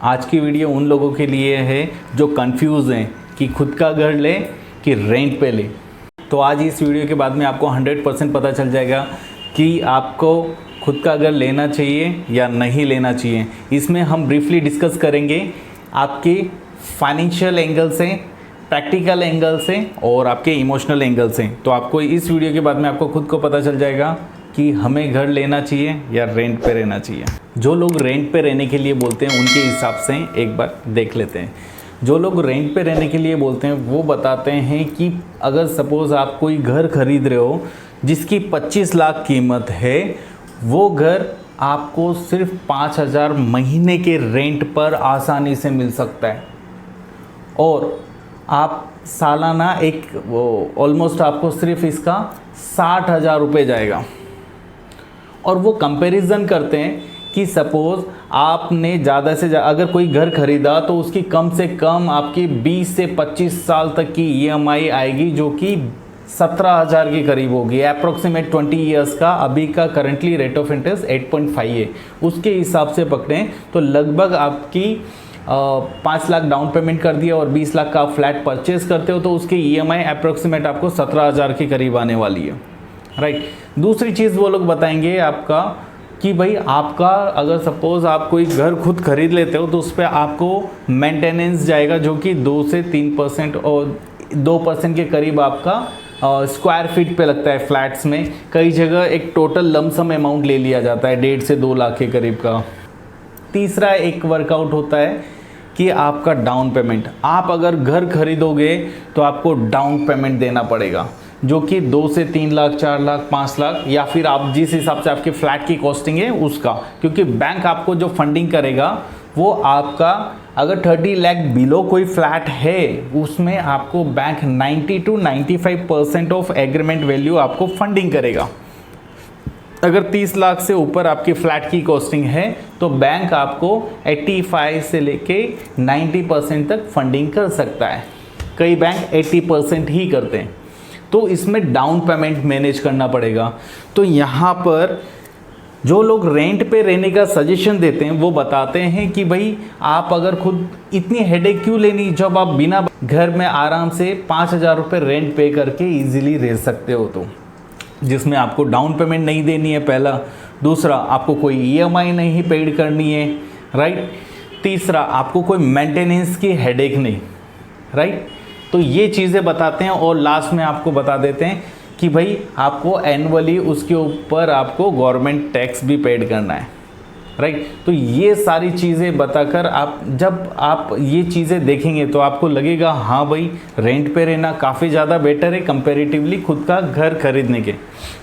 आज की वीडियो उन लोगों के लिए है जो कंफ्यूज हैं कि खुद का घर ले कि रेंट पे ले। तो आज इस वीडियो के बाद में आपको 100% पता चल जाएगा कि आपको खुद का घर लेना चाहिए या नहीं लेना चाहिए। इसमें हम ब्रीफली डिस्कस करेंगे आपके फाइनेंशियल एंगल से, प्रैक्टिकल एंगल से और आपके इमोशनल एंगल से। तो आपको इस वीडियो के बाद में आपको खुद को पता चल जाएगा कि हमें घर लेना चाहिए या रेंट पे रहना चाहिए। जो लोग रेंट पे रहने के लिए बोलते हैं उनके हिसाब से एक बार देख लेते हैं। जो लोग रेंट पे रहने के लिए बोलते हैं वो बताते हैं कि अगर सपोज़ आप कोई घर खरीद रहे हो जिसकी 25 लाख कीमत है, वो घर आपको सिर्फ 5,000 महीने के रेंट पर आसानी से मिल सकता है और आप सालाना ऑलमोस्ट आपको सिर्फ इसका 60,000 रुपये जाएगा। और वो कंपैरिजन करते हैं कि सपोज़ आपने ज़्यादा से ज़्यादा अगर कोई घर ख़रीदा तो उसकी कम से कम आपकी 20 से 25 साल तक की EMI आएगी, जो कि 17,000 के करीब होगी। अप्रॉक्सीमेट 20 ईयर्स का अभी का करंटली रेट ऑफ इंटरेस्ट 8.5 है। उसके हिसाब से पकड़ें तो लगभग आपकी 5 लाख डाउन पेमेंट कर दिया और 20 लाख का आप फ्लैट परचेज करते हो तो उसकी EMI अप्रॉक्सीमेट आपको 17,000 के करीब आने वाली है, राइट। दूसरी चीज़ वो लोग बताएंगे आपका कि भाई आपका अगर सपोज़ आप कोई घर खुद खरीद लेते हो तो उस पर आपको मेंटेनेंस जाएगा जो कि 2 से 3% और 2% के करीब आपका स्क्वायर फीट पे लगता है। फ्लैट्स में कई जगह एक टोटल लमसम अमाउंट ले लिया जाता है 1.5 से 2 लाख के करीब का। तीसरा एक वर्कआउट होता है कि आपका डाउन पेमेंट। आप अगर घर खरीदोगे तो आपको डाउन पेमेंट देना पड़ेगा जो कि 2 से 3 लाख, 4 लाख, 5 लाख या फिर आप जिस हिसाब से आपके फ्लैट की कॉस्टिंग है उसका, क्योंकि बैंक आपको जो फंडिंग करेगा वो आपका अगर 30 लाख बिलो कोई फ्लैट है उसमें आपको bank 90 to 95% of agreement value आपको फंडिंग करेगा। अगर 30 लाख से ऊपर आपकी फ्लैट की कॉस्टिंग है तो बैंक आपको 85 से लेके 90% तक फंडिंग कर सकता है। कई बैंक 80% ही करते हैं। तो इसमें डाउन पेमेंट मैनेज करना पड़ेगा। तो यहाँ पर जो लोग रेंट पे रहने का सजेशन देते हैं वो बताते हैं कि भाई आप अगर खुद इतनी हेडेक क्यों लेनी, जब आप बिना घर में आराम से 5,000 रुपये रेंट पे करके इजीली रह सकते हो, तो जिसमें आपको डाउन पेमेंट नहीं देनी है पहला, दूसरा आपको कोई EMI नहीं पेड करनी है, राइट, तीसरा आपको कोई मेंटेनेंस की हेडेक नहीं, राइट। तो ये चीज़ें बताते हैं और लास्ट में आपको बता देते हैं कि भाई आपको एनुअली उसके ऊपर आपको गवर्नमेंट टैक्स भी पेड करना है, राइट। तो ये सारी चीज़ें बताकर जब आप ये चीज़ें देखेंगे तो आपको लगेगा हाँ भाई रेंट पे रहना काफ़ी ज़्यादा बेटर है कंपैरेटिवली खुद का घर खरीदने के।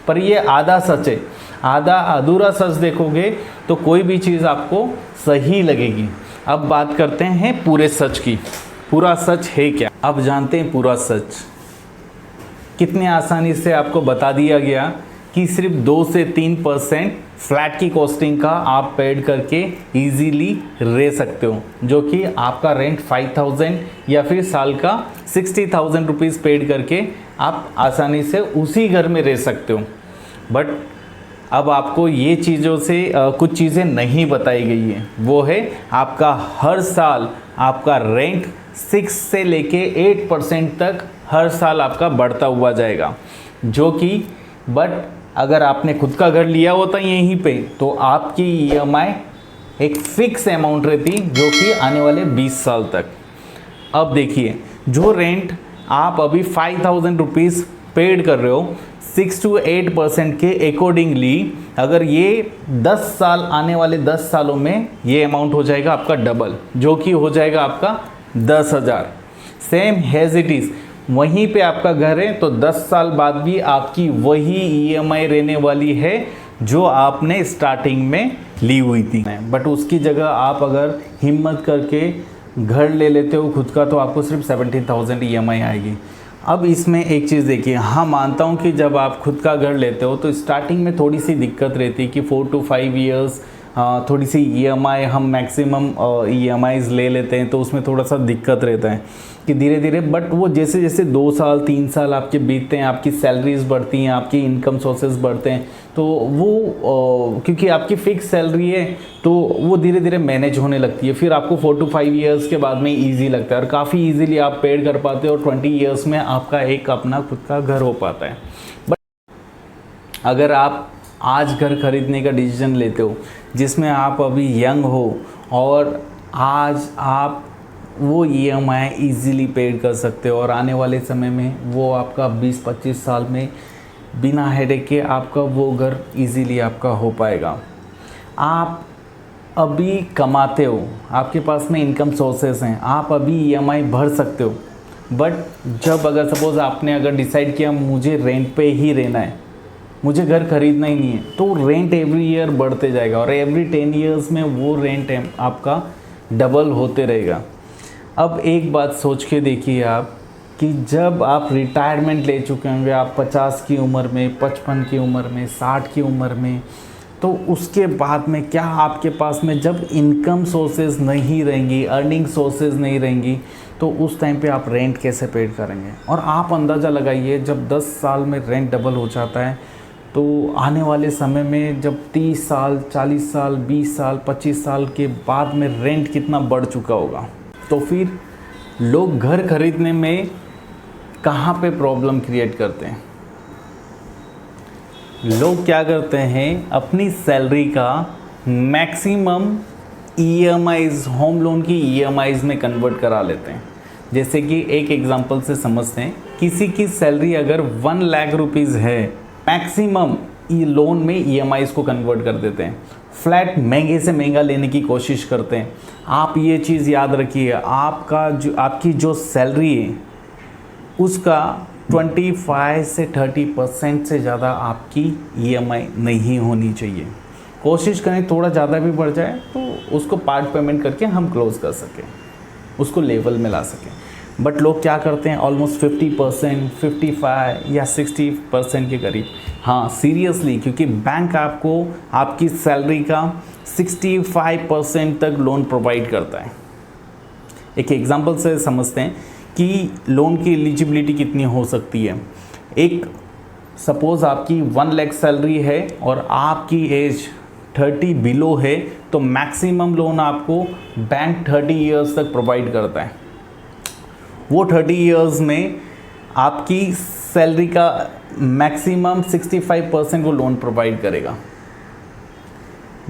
पर ये आधा सच है, आधा अधूरा सच देखोगे तो कोई भी चीज़ आपको सही लगेगी। अब बात करते हैं पूरे सच की। पूरा सच है क्या, अब जानते हैं पूरा सच। कितने आसानी से आपको बता दिया गया कि सिर्फ 2 से 3% फ्लैट की कॉस्टिंग का आप पेड करके इजीली रह सकते हो, जो कि आपका रेंट 5,000 या फिर साल का 60,000 रुपीज़ पेड करके आप आसानी से उसी घर में रह सकते हो। बट अब आपको ये चीज़ों से कुछ चीज़ें नहीं बताई गई है, वो है आपका हर साल आपका रेंट 6 से लेके 8% तक हर साल आपका बढ़ता हुआ जाएगा, जो कि बट अगर आपने खुद का घर लिया होता यहीं पे तो आपकी EMI एक फिक्स अमाउंट रहती जो कि आने वाले 20 साल तक। अब देखिए जो रेंट आप अभी 5,000 रुपीज़ पेड कर रहे हो 6 to 8% के अकॉर्डिंगली अगर ये 10 साल आने वाले 10 सालों में ये अमाउंट हो जाएगा आपका डबल, जो कि हो जाएगा आपका 10,000। सेम हैज़ इट इज़ वहीं पे आपका घर है तो 10 साल बाद भी आपकी वही EMI रहने वाली है जो आपने स्टार्टिंग में ली हुई थी। बट उसकी जगह आप अगर हिम्मत करके घर ले लेते हो खुद का तो आपको सिर्फ 17,000 EMI आएगी। अब इसमें एक चीज़ देखिए, हाँ मानता हूँ कि जब आप खुद का घर लेते हो तो स्टार्टिंग में थोड़ी सी दिक्कत रहती है कि 4 to 5 ईयर्स थोड़ी सी EMI हम मैक्सिमम EMIs ले लेते हैं, तो उसमें थोड़ा सा दिक्कत रहता है कि धीरे धीरे, बट वो जैसे जैसे 2 साल 3 साल आपके बीतते हैं, आपकी सैलरीज बढ़ती हैं, आपकी इनकम सोर्सेज बढ़ते हैं, तो वो क्योंकि आपकी फिक्स सैलरी है तो वो धीरे धीरे मैनेज होने लगती है। फिर आपको 4 to 5 ईयर्स के बाद में ईजी लगता है और काफ़ी ईजीली आप पेड कर पाते हो और 20 ईयर्स में आपका एक अपना खुद का घर हो पाता है। बट अगर आप आज घर खरीदने का डिसीजन लेते हो जिसमें आप अभी यंग हो और आज आप वो EMI ईज़िली पेड कर सकते हो और आने वाले समय में वो आपका 20-25 साल में बिना हेडेक के आपका वो घर ईज़िली आपका हो पाएगा। आप अभी कमाते हो, आपके पास में इनकम सोर्सेस हैं, आप अभी EMI भर सकते हो, बट जब अगर सपोज़ आपने अगर डिसाइड किया मुझे रेंट पे ही रहना है, मुझे घर खरीदना ही नहीं है, तो रेंट एवरी ईयर बढ़ते जाएगा और एवरी 10 ईयर्स में वो रेंट आपका डबल होते रहेगा। अब एक बात सोच के देखिए आप कि जब आप रिटायरमेंट ले चुके होंगे, आप 50 की उम्र में, 55 की उम्र में, 60 की उम्र में, तो उसके बाद में क्या आपके पास में जब इनकम सोर्सेज नहीं रहेंगी, अर्निंग सोर्सेज नहीं रहेंगी, तो उस टाइम पे आप रेंट कैसे पेड करेंगे। और आप अंदाज़ा लगाइए जब 10 साल में रेंट डबल हो जाता है तो आने वाले समय में जब 30 साल, 40 साल, 20 साल, 25 साल के बाद में रेंट कितना बढ़ चुका होगा। तो फिर लोग घर खरीदने में कहाँ पे प्रॉब्लम क्रिएट करते हैं? लोग क्या करते हैं, अपनी सैलरी का मैक्सिमम EMIs, होम लोन की EMIs में कन्वर्ट करा लेते हैं। जैसे कि एक एग्जांपल से समझते हैं, किसी की सैलरी अगर 1 लाख रुपीज़ है, मैक्सिमम लोन में EMIs को कन्वर्ट कर देते हैं, फ्लैट महंगे से महंगा लेने की कोशिश करते हैं। आप ये चीज़ याद रखिए, आपकी जो सैलरी है उसका 25 से 30% से ज़्यादा आपकी EMI नहीं होनी चाहिए। कोशिश करें थोड़ा ज़्यादा भी बढ़ जाए तो उसको पार्ट पेमेंट करके हम क्लोज़ कर सकें, उसको लेवल में ला सकें। बट लोग क्या करते हैं, ऑलमोस्ट 50%, 55 या 60% के करीब। हाँ सीरियसली, क्योंकि बैंक आपको आपकी सैलरी का 65% तक लोन प्रोवाइड करता है। एक एग्जांपल से समझते हैं कि लोन की एलिजिबिलिटी कितनी हो सकती है। एक सपोज़ आपकी 1 लाख सैलरी है और आपकी एज 30 बिलो है, तो मैक्सिमम लोन आपको बैंक 30 ईयर्स तक प्रोवाइड करता है। वो 30 ईयर्स में आपकी सैलरी का मैक्सिमम 65% वो लोन प्रोवाइड करेगा,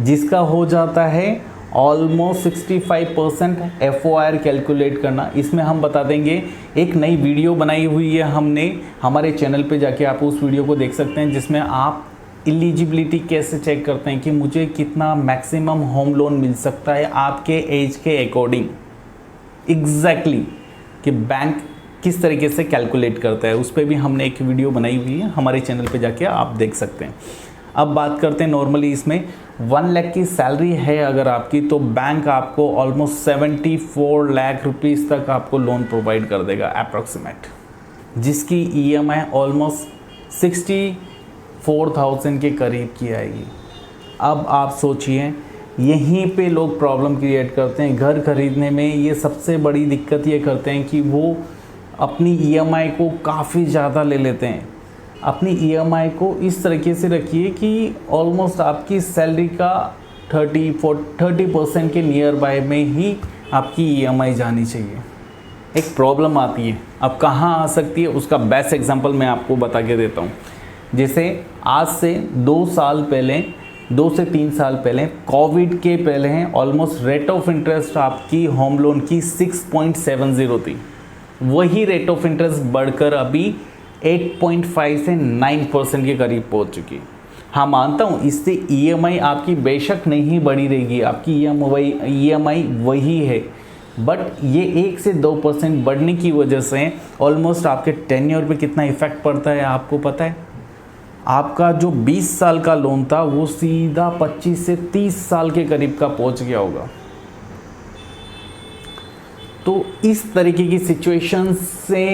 जिसका हो जाता है ऑलमोस्ट 65% FOIR कैलकुलेट करना। इसमें हम बता देंगे, एक नई वीडियो बनाई हुई है हमने, हमारे चैनल पे जाके आप उस वीडियो को देख सकते हैं, जिसमें आप एलिजिबिलिटी कैसे चेक करते हैं कि मुझे कितना मैक्सिमम होम लोन मिल सकता है आपके एज के अकॉर्डिंग। एग्जैक्टली कि बैंक किस तरीके से कैलकुलेट करता है, उस पर भी हमने एक वीडियो बनाई हुई है, हमारे चैनल पे जाके आप देख सकते हैं। अब बात करते हैं नॉर्मली, इसमें 1 लाख की सैलरी है अगर आपकी, तो बैंक आपको ऑलमोस्ट 74 लाख रुपीज़ तक आपको लोन प्रोवाइड कर देगा अप्रॉक्सीमेट, जिसकी EMI ऑलमोस्ट 64,000 के करीब की आएगी। अब आप सोचिए, यहीं पे लोग प्रॉब्लम क्रिएट करते हैं घर खरीदने में। ये सबसे बड़ी दिक्कत ये करते हैं कि वो अपनी EMI को काफ़ी ज़्यादा ले लेते हैं। अपनी EMI को इस तरीके से रखिए कि ऑलमोस्ट आपकी सैलरी का 30% के नियर बाय में ही आपकी EMI जानी चाहिए। एक प्रॉब्लम आती है, अब कहाँ आ सकती है उसका बेस्ट एग्जांपल मैं आपको बता के देता हूँ। जैसे आज से 2 साल पहले, 2 से 3 साल पहले, कोविड के पहले हैं, ऑलमोस्ट रेट ऑफ इंटरेस्ट आपकी होम लोन की 6.70 थी। वही रेट ऑफ इंटरेस्ट बढ़कर अभी 8.5 से 9% के करीब पहुंच चुकी। हाँ मानता हूँ, इससे EMI आपकी बेशक नहीं बढ़ी रहेगी, आपकी EMI वही है, बट ये 1 से 2% बढ़ने की वजह से ऑलमोस्ट आपके टेन्योर पे कितना इफेक्ट पड़ता है आपको पता है। आपका जो 20 साल का लोन था वो सीधा 25 से 30 साल के करीब का पहुंच गया होगा। तो इस तरीके की सिचुएशन से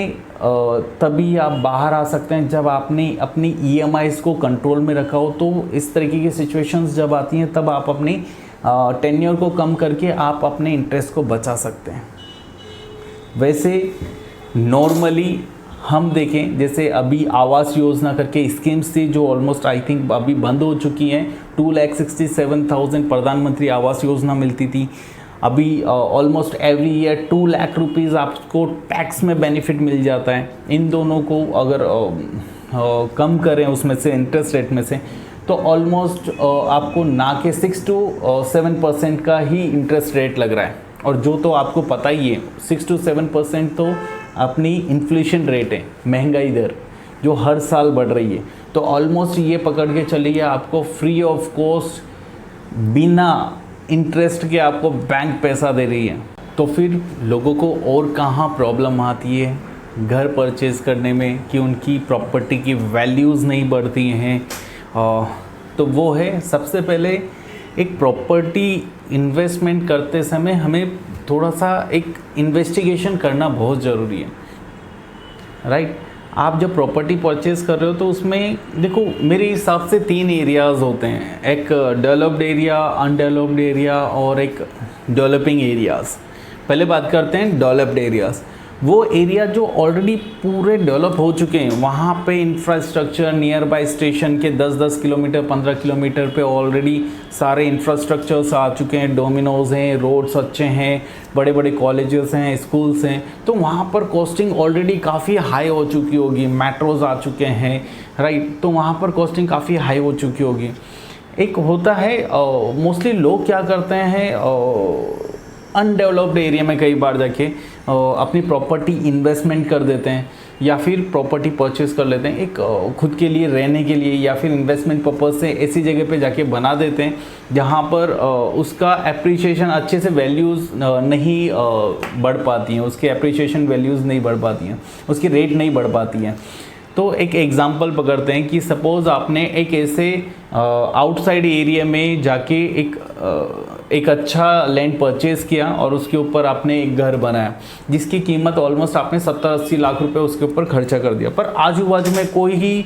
तभी आप बाहर आ सकते हैं जब आपने अपनी EMIs को कंट्रोल में रखा हो। तो इस तरीके की सिचुएशंस जब आती हैं तब आप अपनी टेन्योर को कम करके आप अपने इंटरेस्ट को बचा सकते हैं। वैसे नॉर्मली हम देखें, जैसे अभी आवास योजना करके स्कीम्स थी जो ऑलमोस्ट आई थिंक अभी बंद हो चुकी हैं। 2,67,000 प्रधानमंत्री आवास योजना मिलती थी। अभी almost every year 2 lakh rupees आपको टैक्स में बेनिफिट मिल जाता है। इन दोनों को अगर कम करें उसमें से इंटरेस्ट रेट में से, तो ऑलमोस्ट आपको ना के 6 to 7% का ही इंटरेस्ट रेट लग रहा है। और जो तो आपको पता ही है 6 to 7% तो अपनी इन्फ्लेशन रेट है, महंगाई दर जो हर साल बढ़ रही है। तो ऑलमोस्ट ये पकड़ के चलिए आपको फ्री ऑफ कॉस्ट बिना इंटरेस्ट के आपको बैंक पैसा दे रही है। तो फिर लोगों को और कहाँ प्रॉब्लम आती है घर परचेज़ करने में कि उनकी प्रॉपर्टी की वैल्यूज़ नहीं बढ़ती हैं। तो वो है सबसे पहले एक प्रॉपर्टी इन्वेस्टमेंट करते समय हमें थोड़ा सा एक इन्वेस्टिगेशन करना बहुत ज़रूरी है, राइट। आप जब प्रॉपर्टी परचेज़ कर रहे हो तो उसमें देखो मेरे हिसाब से 3 एरियाज़ होते हैं, एक डेवलप्ड एरिया, अनडेवलप्ड एरिया और एक डेवलपिंग एरियाज़। पहले बात करते हैं डेवलप्ड एरियाज़। वो एरिया जो ऑलरेडी पूरे डेवलप हो चुके हैं, वहाँ पे इंफ्रास्ट्रक्चर नियर बाय स्टेशन के 10-10 किलोमीटर 15 किलोमीटर पे ऑलरेडी सारे इंफ्रास्ट्रक्चर्स आ चुके हैं, डोमिनोज़ हैं, रोड्स अच्छे हैं, बड़े बड़े कॉलेजेस हैं, स्कूल्स हैं। तो वहाँ पर कॉस्टिंग ऑलरेडी काफ़ी हाई हो चुकी होगी, मेट्रोज आ चुके हैं, राइट। तो वहाँ पर कॉस्टिंग काफ़ी हाई हो चुकी होगी। एक होता है मोस्टली लोग क्या करते हैं अनडेवलप्ड एरिया में कई बार जाके अपनी प्रॉपर्टी इन्वेस्टमेंट कर देते हैं या फिर प्रॉपर्टी परचेज़ कर लेते हैं एक खुद के लिए रहने के लिए या फिर इन्वेस्टमेंट पर्पज़ से ऐसी जगह पे जाके बना देते हैं जहाँ पर उसका एप्रिसिएशन अच्छे से वैल्यूज़ नहीं बढ़ पाती हैं, उसकी एप्रिसिएशन वैल्यूज़ नहीं बढ़ पाती हैं, उसकी रेट नहीं बढ़ पाती हैं। तो एक एग्ज़ाम्पल पकड़ते हैं कि सपोज़ आपने एक ऐसे आउटसाइड एरिया में जाके एक अच्छा लैंड परचेज़ किया और उसके ऊपर आपने एक घर बनाया जिसकी कीमत ऑलमोस्ट आपने 70-80 लाख रुपए उसके ऊपर खर्चा कर दिया। पर आजू बाजू में कोई ही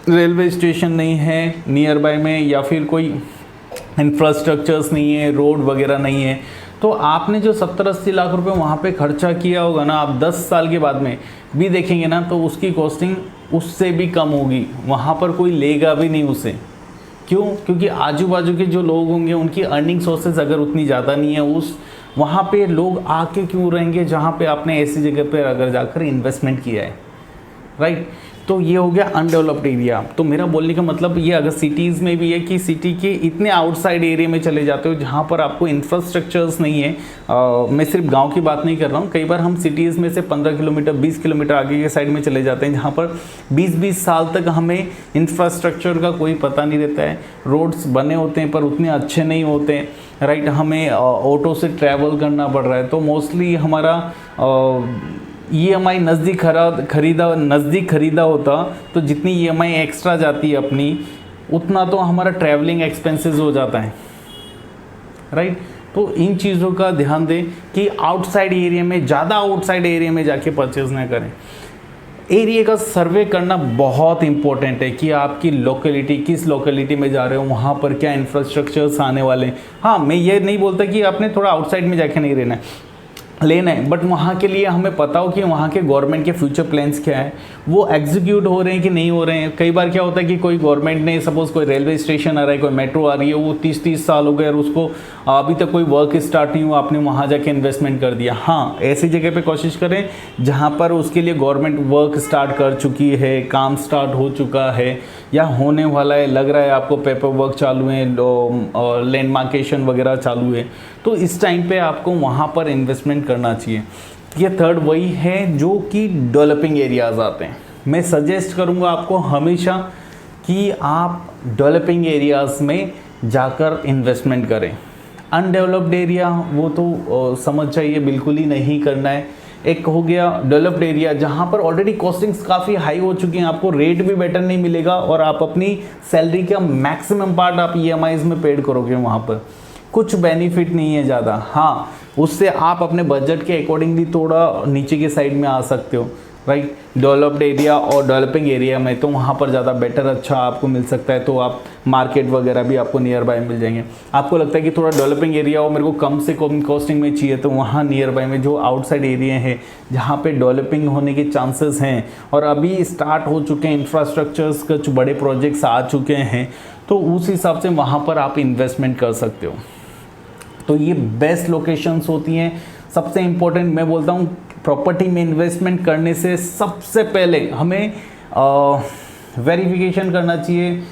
रेलवे स्टेशन नहीं है नियर बाय में या फिर कोई इंफ्रास्ट्रक्चर्स नहीं है, रोड वगैरह नहीं है। तो आपने जो 70-80 लाख रुपए वहाँ पे खर्चा किया होगा ना, आप 10 साल के बाद में भी देखेंगे ना तो उसकी कॉस्टिंग उससे भी कम होगी, वहाँ पर कोई लेगा भी नहीं उसे। क्यों? क्योंकि आजू बाजू के जो लोग होंगे उनकी अर्निंग सोर्सेज अगर उतनी ज़्यादा नहीं है, उस वहाँ पे लोग आके क्यों रहेंगे जहाँ पे आपने ऐसी जगह पे अगर जाकर इन्वेस्टमेंट किया है, राइट। तो ये हो गया अनडेवलप्ड एरिया। तो मेरा बोलने का मतलब ये अगर सिटीज़ में भी है कि सिटी के इतने आउटसाइड एरिया में चले जाते हो जहाँ पर आपको इंफ्रास्ट्रक्चर्स नहीं है। मैं सिर्फ गांव की बात नहीं कर रहा हूँ, कई बार हम सिटीज़ में से 15 किलोमीटर 20 किलोमीटर आगे के साइड में चले जाते हैं जहाँ पर 20-20 साल तक हमें इंफ्रास्ट्रक्चर का कोई पता नहीं रहता है। रोड्स बने होते हैं पर उतने अच्छे नहीं होते, राइट। हमें ऑटो से ट्रैवल करना पड़ रहा है। तो मोस्टली हमारा EMI नज़दीक खरीदा होता तो जितनी EMI एक्स्ट्रा जाती है अपनी उतना तो हमारा ट्रैवलिंग एक्सपेंसेस हो जाता है, राइट। तो इन चीज़ों का ध्यान दें कि आउटसाइड एरिया में, ज़्यादा आउटसाइड एरिया में जाके परचेज़ ना करें। एरिया का सर्वे करना बहुत इंपॉर्टेंट है कि आपकी लोकेलिटी किस लोकेलिटी में जा रहे हो, वहाँ पर क्या इंफ्रास्ट्रक्चर्स आने वाले हैं। हाँ, मैं ये नहीं बोलता कि आपने थोड़ा आउटसाइड में जाके नहीं रहना है, लेना है, बट वहाँ के लिए हमें पता हो कि वहाँ के गवर्नमेंट के फ्यूचर प्लान्स क्या है, वो एग्जीक्यूट हो रहे हैं कि नहीं हो रहे हैं। कई बार क्या होता है कि कोई गवर्नमेंट ने सपोज़ कोई रेलवे स्टेशन आ रहा है, कोई मेट्रो आ रही है, वो 30-30 साल हो गए और उसको अभी तक कोई वर्क स्टार्ट नहीं हुआ, आपने वहाँ जाके इन्वेस्टमेंट कर दिया। हाँ, ऐसी जगह पे कोशिश करें जहाँ पर उसके लिए गवर्नमेंट वर्क स्टार्ट कर चुकी है, काम स्टार्ट हो चुका है या होने वाला है, लग रहा है आपको पेपर वर्क चालू है, लैंडमार्केशन वगैरह चालू है, तो इस टाइम पे आपको वहाँ पर इन्वेस्टमेंट करना चाहिए। ये थर्ड वही है जो कि डेवलपिंग एरियाज़ आते हैं। मैं सजेस्ट करूँगा आपको हमेशा कि आप डेवलपिंग एरियाज़ में जाकर इन्वेस्टमेंट करें। अनडेवलप्ड एरिया वो तो समझ चाहिए बिल्कुल ही नहीं करना है। एक हो गया डेवलप्ड एरिया जहाँ पर ऑलरेडी कॉस्टिंग्स काफ़ी हाई हो चुकी हैं, आपको रेट भी बेटर नहीं मिलेगा और आप अपनी सैलरी का मैक्सिमम पार्ट आप EMIs में पेड करोगे वहाँ पर। कुछ बेनिफिट नहीं है ज़्यादा। हाँ, उससे आप अपने बजट के अकॉर्डिंगली थोड़ा नीचे की साइड में आ सकते हो, राइट। डेवलप्ड एरिया और डेवलपिंग एरिया में तो वहाँ पर ज़्यादा बेटर अच्छा आपको मिल सकता है, तो आप मार्केट वगैरह भी आपको नियर बाय मिल जाएंगे। आपको लगता है कि थोड़ा डेवलपिंग एरिया हो, मेरे को कम से कम कॉस्टिंग में चाहिए, तो वहाँ नियर बाय में जो आउटसाइड एरिया है जहाँ पे डेवलपिंग होने के चांसेस हैं और अभी स्टार्ट हो चुके हैं, इंफ्रास्ट्रक्चर्स कुछ बड़े प्रोजेक्ट्स आ चुके हैं, तो उस हिसाब से वहाँ पर आप इन्वेस्टमेंट कर सकते हो। तो ये बेस्ट लोकेशंस होती हैं। सबसे इम्पोर्टेंट मैं बोलता हूँ, प्रॉपर्टी में इन्वेस्टमेंट करने से सबसे पहले हमें वेरिफिकेशन करना चाहिए,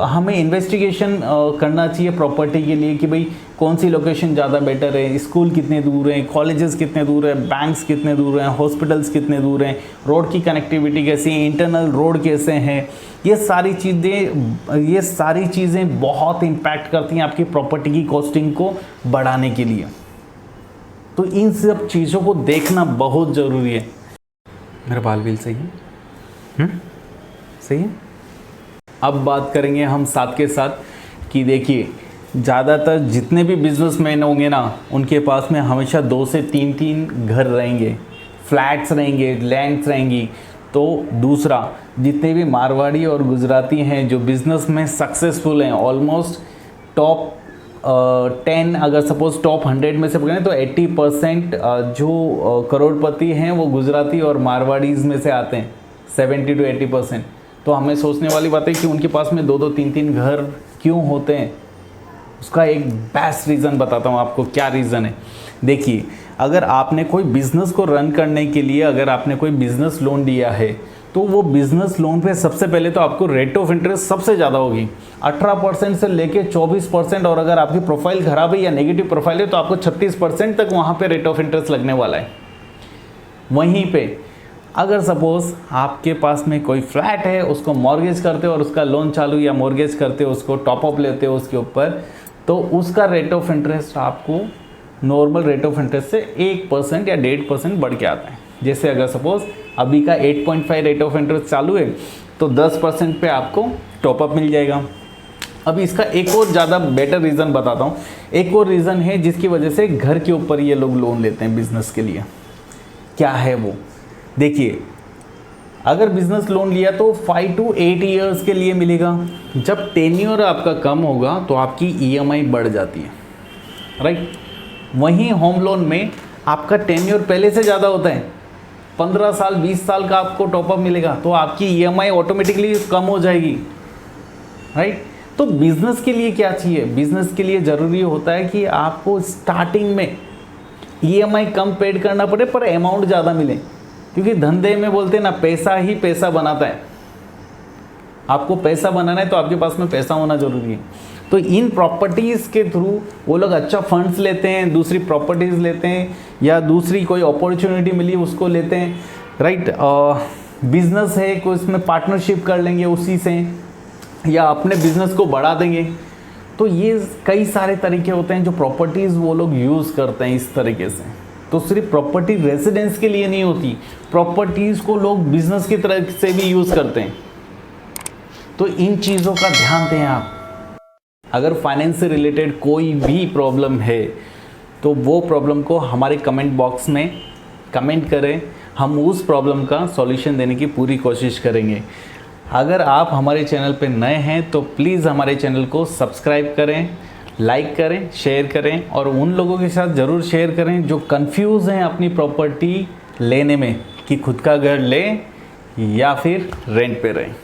हमें इन्वेस्टिगेशन करना चाहिए प्रॉपर्टी के लिए कि भाई कौन सी लोकेशन ज़्यादा बेटर है, स्कूल कितने दूर हैं, कॉलेजेस कितने दूर हैं, बैंक्स कितने दूर हैं, हॉस्पिटल्स कितने दूर हैं, रोड की कनेक्टिविटी कैसी है, इंटरनल रोड कैसे हैं। ये सारी चीज़ें बहुत इम्पैक्ट करती हैं आपकी प्रॉपर्टी की कॉस्टिंग को बढ़ाने के लिए। तो इन सब चीज़ों को देखना बहुत ज़रूरी है। मेरा बाल बिल सही है? सही है। अब बात करेंगे हम साथ के साथ कि देखिए, ज़्यादातर जितने भी बिजनेसमैन होंगे ना, उनके पास में हमेशा 2 से 3 घर रहेंगे, फ्लैट्स रहेंगे, लैंड्स रहेंगी। तो दूसरा, जितने भी मारवाड़ी और गुजराती हैं जो बिज़नेस में सक्सेसफुल हैं, ऑलमोस्ट टॉप 10 अगर सपोज टॉप 100 में से पकड़ें तो 80% जो करोड़पति हैं वो गुजराती और मारवाड़ीज़ में से आते हैं, 70 to 80%। तो हमें सोचने वाली बात है कि उनके पास में 2-2 3-3 घर क्यों होते हैं। उसका एक बेस्ट रीज़न बताता हूँ आपको। क्या रीज़न है? देखिए, अगर आपने कोई बिज़नेस को रन करने के लिए अगर आपने कोई बिज़नेस लोन लिया है, तो वो बिज़नेस लोन पे सबसे पहले तो आपको रेट ऑफ इंटरेस्ट सबसे ज़्यादा होगी, 18% से लेके 24%। और अगर आपकी प्रोफाइल ख़राब है या नेगेटिव प्रोफाइल है तो आपको 36% तक वहाँ पे रेट ऑफ इंटरेस्ट लगने वाला है। वहीं पे अगर सपोज़ आपके पास में कोई फ्लैट है, उसको मॉर्गेज करते हो और उसका लोन चालू या मॉर्गेज करते हो, उसको टॉपअप लेते हो उसके ऊपर, तो उसका रेट ऑफ इंटरेस्ट आपको नॉर्मल रेट ऑफ इंटरेस्ट से 1% या 1.5% बढ़ के आता है। जैसे अगर सपोज़ अभी का 8.5 रेट ऑफ इंटरेस्ट चालू है तो 10% पे आपको टॉपअप मिल जाएगा। अभी इसका एक और ज़्यादा बेटर रीज़न बताता हूँ। एक और रीज़न है जिसकी वजह से घर के ऊपर ये लोग लोन लेते हैं बिज़नेस के लिए। क्या है वो? देखिए, अगर बिज़नेस लोन लिया तो 5 to 8 ईयर्स के लिए मिलेगा। जब टेन्योर आपका कम होगा तो आपकी EMI बढ़ जाती है, राइट। वहीं होम लोन में आपका टेन्योर पहले से ज़्यादा होता है, 15 साल 20 साल का आपको टॉपअप मिलेगा, तो आपकी EMI ऑटोमेटिकली कम हो जाएगी, राइट। तो बिज़नेस के लिए क्या चाहिए? बिज़नेस के लिए ज़रूरी होता है कि आपको स्टार्टिंग में EMI कम पेड करना पड़े पर अमाउंट ज़्यादा मिले, क्योंकि धंधे में बोलते हैं ना, पैसा ही पैसा बनाता है। आपको पैसा बनाना है तो आपके पास में पैसा होना ज़रूरी है। तो इन प्रॉपर्टीज़ के थ्रू वो लोग अच्छा फंड्स लेते हैं, दूसरी प्रॉपर्टीज़ लेते हैं या दूसरी कोई अपॉर्चुनिटी मिली उसको लेते हैं, राइट। बिज़नेस है कोई, इसमें पार्टनरशिप कर लेंगे उसी से, या अपने बिज़नेस को बढ़ा देंगे। तो ये कई सारे तरीके होते हैं जो प्रॉपर्टीज़ वो लोग यूज़ करते हैं इस तरीके से। तो सिर्फ प्रॉपर्टी रेजिडेंस के लिए नहीं होती, प्रॉपर्टीज़ को लोग बिज़नेस की तरह से भी यूज़ करते हैं। तो इन चीज़ों का ध्यान दें आप। अगर फाइनेंस से रिलेटेड कोई भी प्रॉब्लम है तो वो प्रॉब्लम को हमारे कमेंट बॉक्स में कमेंट करें, हम उस प्रॉब्लम का सॉल्यूशन देने की पूरी कोशिश करेंगे। अगर आप हमारे चैनल पे नए हैं तो प्लीज़ हमारे चैनल को सब्सक्राइब करें, लाइक करें, शेयर करें और उन लोगों के साथ ज़रूर शेयर करें जो कंफ्यूज हैं अपनी प्रॉपर्टी लेने में कि खुद का घर लें या फिर रेंट पे रहें।